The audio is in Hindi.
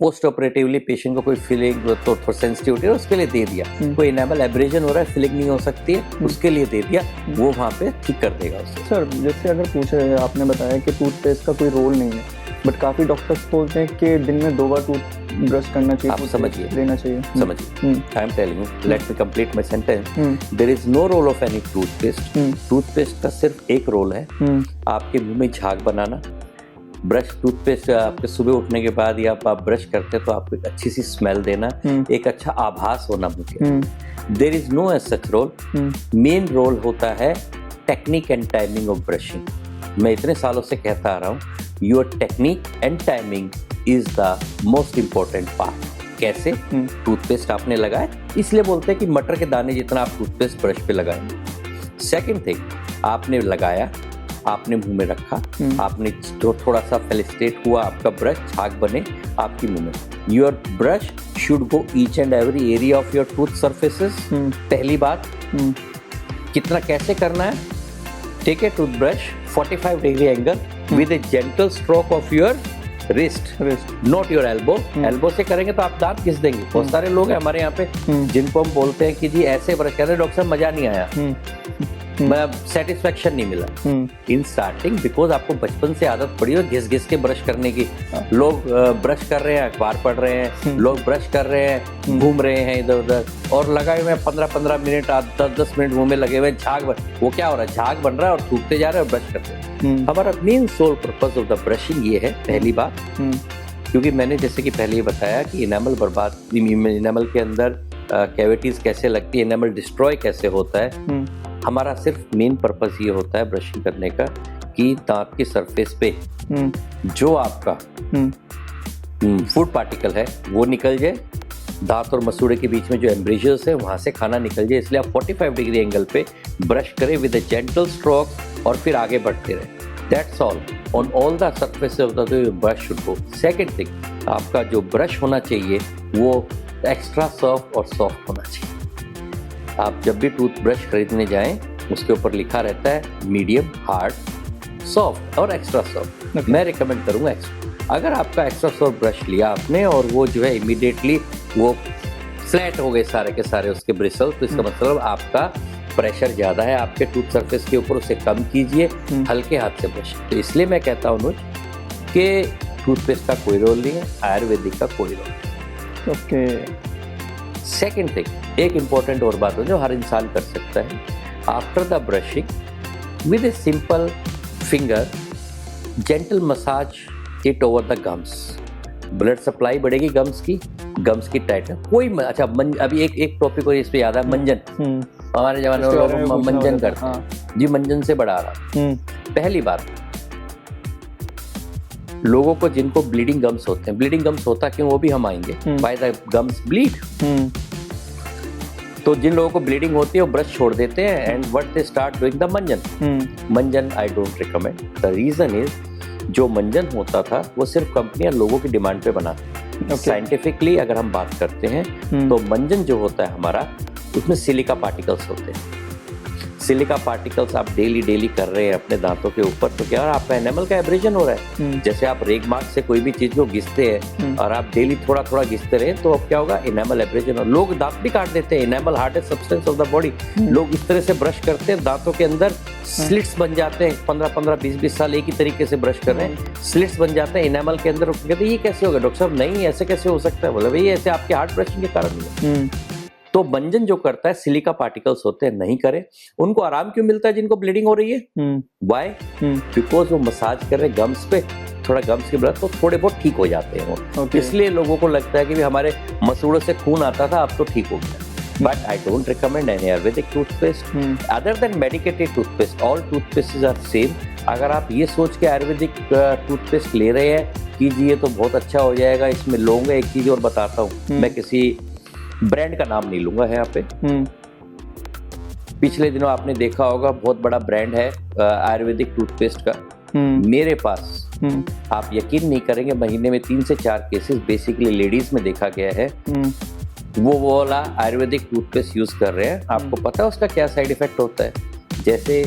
पोस्ट ऑपरेटिवली पेशेंट को कोई फीलिंग तो सेंसिटिविटी है उसके लिए दे दिया, कोई इनेमल एब्रेजन हो रहा है, फीलिंग नहीं हो सकती है उसके लिए दे दिया, वो वहाँ पे ठीक कर देगा उससे। सर जैसे अगर पूछे, आपने बताया कि टूथपेस्ट का कोई रोल नहीं है, बट काफ़ी डॉक्टर्स बोलते हैं कि दिन में 2 बार टूथ ब्रश करना चाहिए, आप समझिए, लेना चाहिए। समझिए, I am telling you, let me complete my sentence. There is no role of any toothpaste. Toothpaste का सिर्फ एक रोल है, आपके मुंह में झाग बनाना। ब्रश टूथपेस्ट आपके सुबह उठने के बाद या आप ब्रश करते हैं तो आपको एक अच्छी सी स्मेल देना, एक अच्छा आभास होना मुझे। There is no as such role. Main role होता है technique and timing of brushing. मैं इतने सालों से कहता आ रहा हूँ, your technique and timing is the most important part. कैसे? टूथपेस्ट आपने लगाया, इसलिए बोलते हैं कि मटर के दाने जितना आप टूथपेस्ट ब्रश पे लगाएंगे। सेकंड थिंग, आपने लगाया, आपने मुंह में रखा, आपने जो थोड़ा सा फेलिस्टेट हुआ आपका ब्रश, झाग बने आपकी मुंह में। Your brush should go each and every area of your tooth surfaces. पहली बात, कितना कैसे करना है? Take a toothbrush 45 degree angle with a gentle stroke of your wrist, not your elbow. Elbow से करेंगे तो आप दांत घिस देंगे। बहुत सारे लोग हैं हमारे यहाँ पे जिनको हम बोलते हैं कि जी ऐसे ब्रश कर रहे, डॉक्टर साहब मजा नहीं आया, सेटिस्फेक्शन नहीं मिला इन स्टार्टिंग, बिकॉज आपको बचपन से आदत पड़ी है घिस घिस के ब्रश करने की। लोग ब्रश कर रहे हैं, अखबार पढ़ रहे हैं, लोग ब्रश कर रहे हैं, घूम रहे हैं इधर उधर, और लगाए हुए 15-15 मिनट 10-10 मिनट मुंह में लगे हुए झाग वो क्या हो रहा है? झाग बन रहा है और थूकते जा रहे हैं और ब्रश करते हैं। हमारा main sole purpose of the brushing ये है, पहली बात, क्योंकि मैंने जैसे कि पहले ही बताया कि इनेमल बर्बाद, इनेमल के अंदर कैविटीज कैसे लगती है, इनेमल डिस्ट्रॉय कैसे होता है। हमारा सिर्फ मेन पर्पस ये होता है ब्रशिंग करने का कि दांत की सरफेस पे जो आपका फूड पार्टिकल है वो निकल जाए, दांत और मसूड़े के बीच में जो एम्ब्रेशियस है वहां से खाना निकल जाए। इसलिए आप 45 डिग्री एंगल पे ब्रश करें विद ए जेंटल स्ट्रोक और फिर आगे बढ़ते रहे। That's all on all the surface of the brush should go. Second thing, आपका जो ब्रश होना चाहिए वो एक्स्ट्रा सॉफ्ट और सॉफ्ट होना चाहिए। आप जब भी टूथ ब्रश खरीदने जाएं, उसके ऊपर लिखा रहता है मीडियम, हार्ड, सॉफ्ट और एक्स्ट्रा सॉफ्ट। मैं रिकमेंड करूंगा एक्स्ट्रा। अगर आपका एक्स्ट्रा सॉफ्ट ब्रश लिया आपने और वो जो है इमीडिएटली वो फ्लैट हो गए सारे के सारे उसके ब्रिसल, तो इसका मतलब आपका प्रेशर ज़्यादा है आपके टूथ सरफेस के ऊपर, उसे कम कीजिए, हल्के हाथ से ब्रश। तो इसलिए मैं कहता हूँ कि टूथपेस्ट का कोई रोल नहीं है, आयुर्वेदिक का कोई रोल। ओके। सेकेंड थिंग, एक इंपॉर्टेंट और बात है जो हर इंसान कर सकता है, after the brushing with a simple finger gentle massage it over the gums. Blood supply बढ़ेगी गम्स की टाइटन। कोई अच्छा अभी एक टॉपिक और इस पे याद है, मंजन। हमारे जमाने में लोग मंजन करते हैं जी, मंजन से बढ़ा रहा। पहली बात, लोगों को जिनको ब्लीडिंग गम्स होते हैं, ब्लीडिंग गम्स होता क्यों वो भी हम आएंगे, बाय द गम्स ब्लीड। तो जिन लोगों को ब्लीडिंग होती है वो ब्रश छोड़ देते हैं and what they start doing the manjan. Manjan I don't recommend. The reason is, जो मंजन होता था वो सिर्फ कंपनियां लोगों की डिमांड पे बनाती। साइंटिफिकली अगर हम बात करते हैं तो मंजन जो होता है हमारा, उसमें सिलिका पार्टिकल्स होते हैं। सिलिका पार्टिकल्स आप डेली कर रहे हैं अपने दांतों के ऊपर, तो क्या आपका एनेमल का एब्रेजन हो रहा है। जैसे आप रेगमार्क से कोई भी चीज को घिसते हैं और आप डेली थोड़ा घिसते रहे तो अब क्या होगा, एनेमल एब्रेजन। और लोग दांत भी काट देते हैं, enamel hardest substance of the body. लोग इस तरह से ब्रश करते हैं, दांतों के अंदर स्लिट्स बन जाते हैं। 15-15, 20-20 साल एक ही तरीके से ब्रश कर रहे हैं, स्लिट्स बन जाते हैं एनेमल के अंदर। कहते हैं ये कैसे होगा डॉक्टर साहब? नहीं, ऐसे कैसे हो सकता है? बोला भाई ऐसे आपके हार्ड ब्रशिंग के कारण। तो मंजन जो करता है, सिलिका पार्टिकल्स होते हैं, नहीं करे। उनको आराम क्यों मिलता है जिनको ब्लीडिंग हो रही है? व्हाई? बिकॉज वो मसाज कर रहे गम्स पे, थोड़ा गम्स के ब्लड तो थोड़े बहुत ठीक हो जाते हैं वो। इसलिए लोगों को लगता है कि हमारे मसूड़ों से खून आता था, अब तो ठीक हो गया। But I don't recommend any Ayurvedic toothpaste. Other than medicated toothpaste, all toothpastes are same. अगर आप ये सोच के आयुर्वेदिक टूथपेस्ट ले रहे हैं कि जी ये तो बहुत अच्छा हो जाएगा, इसमें लौंग है। एक चीज और बताता हूँ, मैं किसी ब्रांड का नाम नहीं लूंगा यहाँ पे। पिछले दिनों आपने देखा होगा, बहुत बड़ा ब्रांड है आयुर्वेदिक टूथपेस्ट का। मेरे पास आप यकीन नहीं करेंगे, महीने में 3 से 4 केसेस बेसिकली लेडीज में देखा गया है। वो वाला आयुर्वेदिक टूथपेस्ट यूज कर रहे हैं। आपको पता है उसका क्या साइड इफेक्ट होता है? जैसे